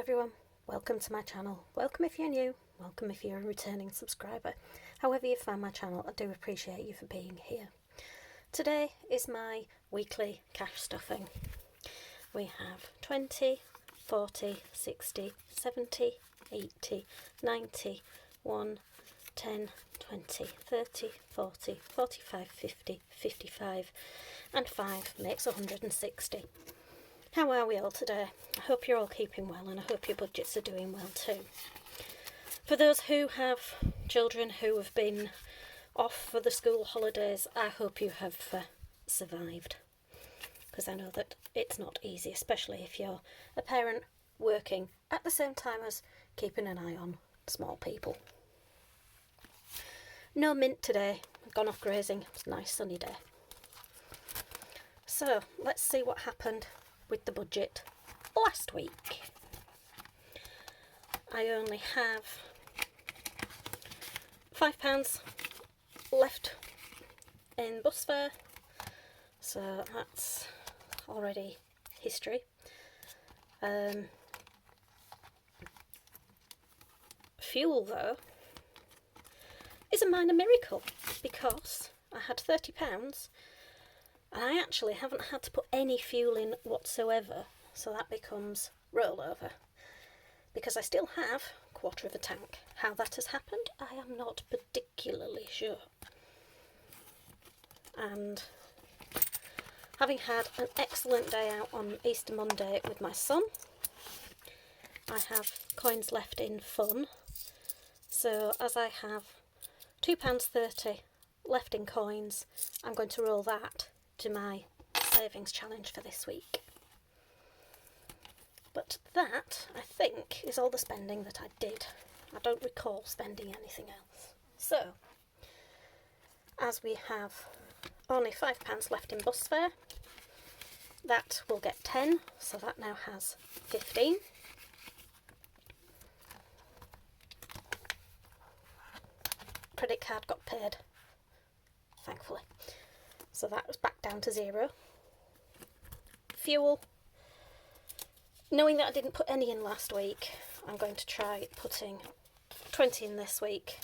everyone, welcome to my channel. Welcome if you're new, welcome if you're a returning subscriber. However you found my channel, I do appreciate you for being here. Today is my weekly cash stuffing. We have 20, 40, 60, 70, 80, 90, 1, 10, 20, 30, 40, 45, 50, 55 and 5 makes 160. How are we all today? I hope you're all keeping well and I hope your budgets are doing well too. For those who have children who have been off for the school holidays, I hope you have survived. Because I know that it's not easy, especially if you're a parent working at the same time as keeping an eye on small people. No mint today, I've gone off grazing, it's a nice sunny day. So let's see what happened with the budget last week. I only have £5 left in bus fare, so that's already history. Fuel though is a minor miracle because I had £30 and I actually haven't had to put any fuel in whatsoever, so that becomes rollover because I still have a quarter of a tank. How that has happened, I am not particularly sure. And having had an excellent day out on Easter Monday with my son, I have coins left in fun. So as I have £2.30 left in coins, I'm going to roll that to my savings challenge for this week. But that, I think, is all the spending that I did. I don't recall spending anything else. So, as we have only £5 left in bus fare, that will get 10, so that now has 15. Credit card got paid, thankfully. So that was back down to 0. Fuel. Knowing that I didn't put any in last week, I'm going to try putting 20 in this week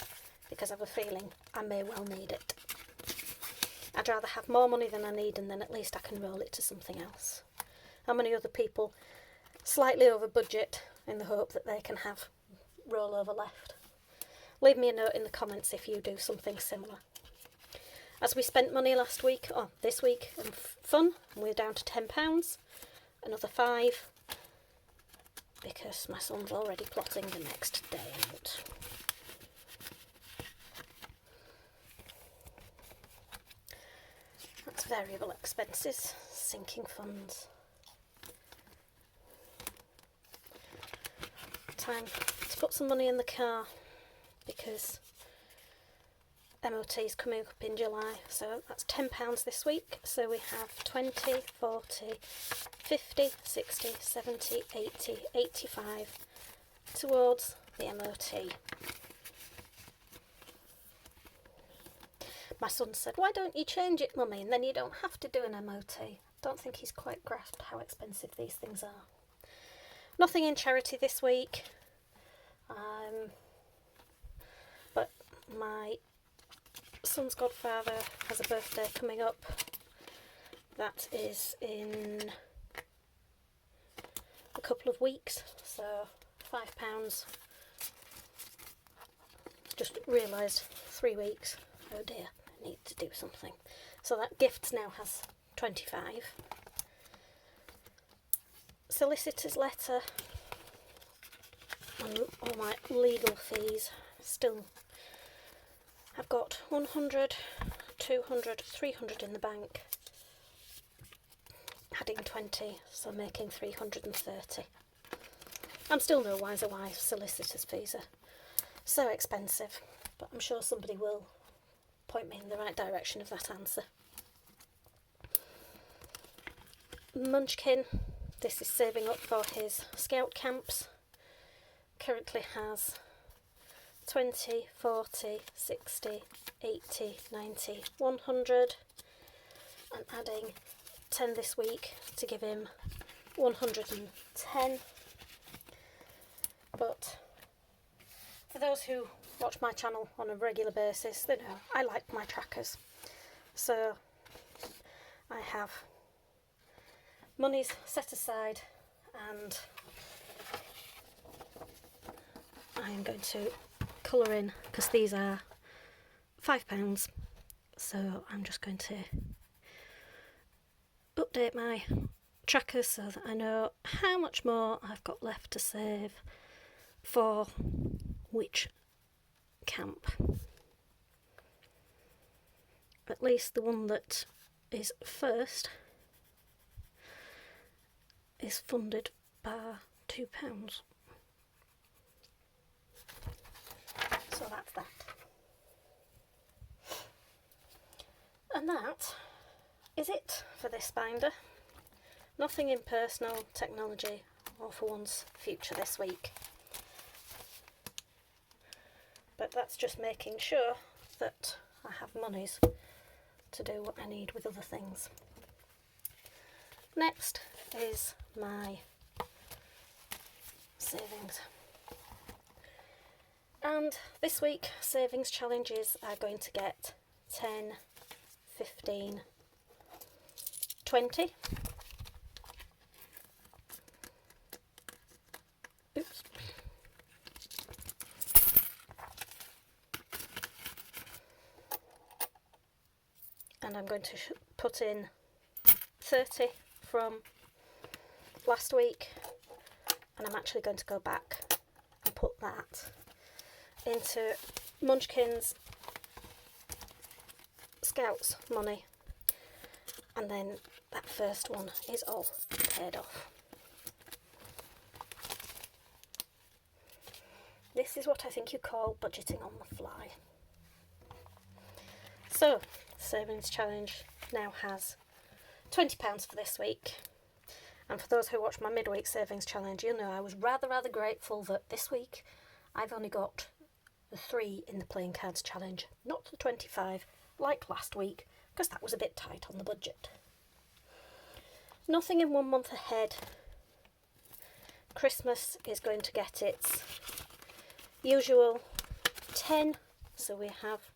because I have a feeling I may well need it. I'd rather have more money than I need and then at least I can roll it to something else. How many other people slightly over budget in the hope that they can have rollover left? Leave me a note in the comments if you do something similar. As we spent money this week on fun, we're down to £10, another 5, because my son's already plotting the next day out. That's variable expenses, sinking funds. Time to put some money in the car because MOT is coming up in July, so that's £10 this week. So we have 20, 40, 50, 60, 70, 80, 85 towards the MOT. My son said, "Why don't you change it, Mummy, and then you don't have to do an MOT." Don't think he's quite grasped how expensive these things are. Nothing in charity this week, but my son's godfather has a birthday coming up. That is in a couple of weeks, so £5. Just realised 3 weeks. Oh dear, I need to do something. So that gifts now has 25. Solicitor's letter and all my legal fees still. I've got 100, 200, 300 in the bank, adding 20, so making 330. I'm still no wiser why solicitors' fees are so expensive, but I'm sure somebody will point me in the right direction of that answer. Munchkin, this is saving up for his scout camps, currently has 20, 40, 60, 80, 90, 100 and adding 10 this week to give him 110. but for those who watch my channel on a regular basis, they know I like my trackers. So I have monies set aside, and I am going to colour in, because these are £5, so I'm just going to update my trackers so that I know how much more I've got left to save for which camp. At least the one that is first is funded by £2. So that's that. And that is it for this binder. Nothing in personal, technology, or for one's future this week. But that's just making sure that I have monies to do what I need with other things. Next is my savings. And this week, savings challenges are going to get 10, 15, 20. Oops. And I'm going to put in 30 from last week, and I'm actually going to go back and put that into Munchkin's Scouts money, and then that first one is all paid off. This is what I think you call budgeting on the fly. So, savings challenge now has £20 for this week. And for those who watch my midweek savings challenge, you'll know I was rather grateful that this week I've only got the 3 in the playing cards challenge, not the 25 like last week, because that was a bit tight on the budget. Nothing in 1 month ahead. Christmas is going to get its usual 10, so we have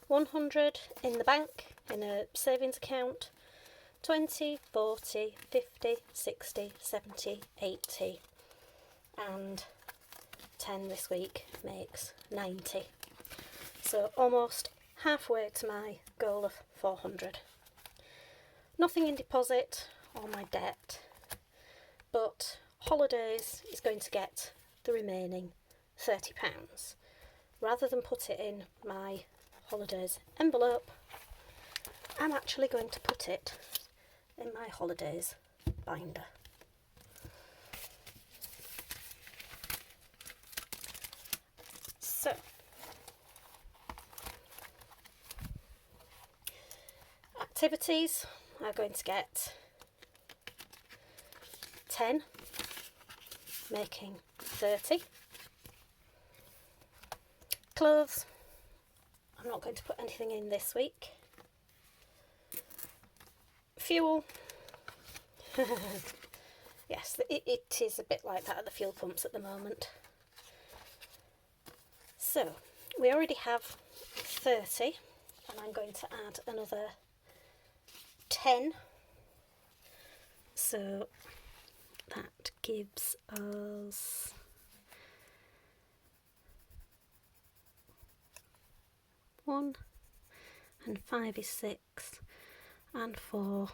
100 in the bank in a savings account, 20, 40, 50, 60, 70, 80, and 10 this week makes 90. So almost halfway to my goal of 400. Nothing in deposit or my debt, but holidays is going to get the remaining £30. Rather than put it in my holidays envelope, I'm actually going to put it in my holidays binder. So, activities are going to get 10, making 30. Clothes, I'm not going to put anything in this week. Fuel, yes, it is a bit like that at the fuel pumps at the moment. So, we already have 30, and I'm going to add another 10. So, that gives us 1, and 5 is 6, and 4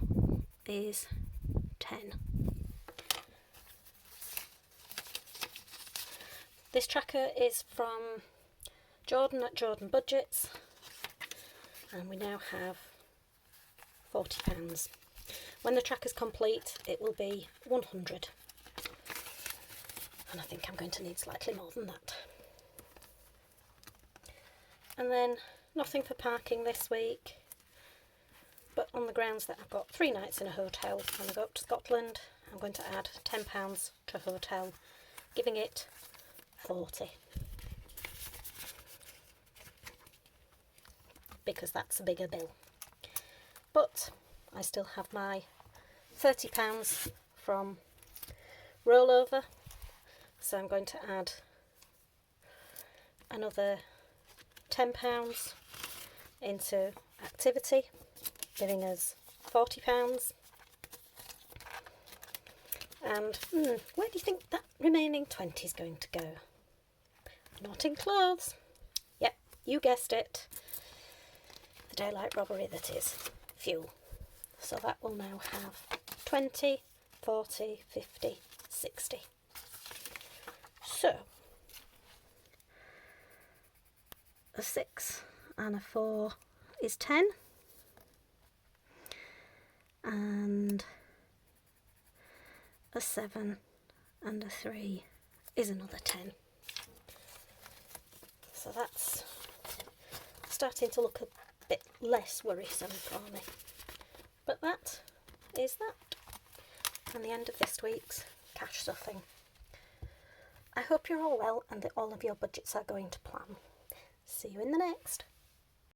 is 10. This tracker is from Jordan at Jordan Budgets, and we now have £40. When the tracker's complete, it will be 100, and I think I'm going to need slightly more than that. And then nothing for parking this week, but on the grounds that I've got 3 nights in a hotel when I go up to Scotland, I'm going to add £10 to hotel, giving it 40. Because that's a bigger bill. But I still have my £30 from rollover, so I'm going to add another £10 into activity, giving us £40. And where do you think that remaining 20 is going to go? Not in clothes. Yep, you guessed it. The daylight robbery that is fuel. So that will now have 20, 40, 50, 60. So a 6 and a 4 is 10, and a 7 and a 3 is another 10. So that's starting to look a bit less worrisome for me. But that is that, and the end of this week's cash stuffing. I hope you're all well and that all of your budgets are going to plan. See you in the next.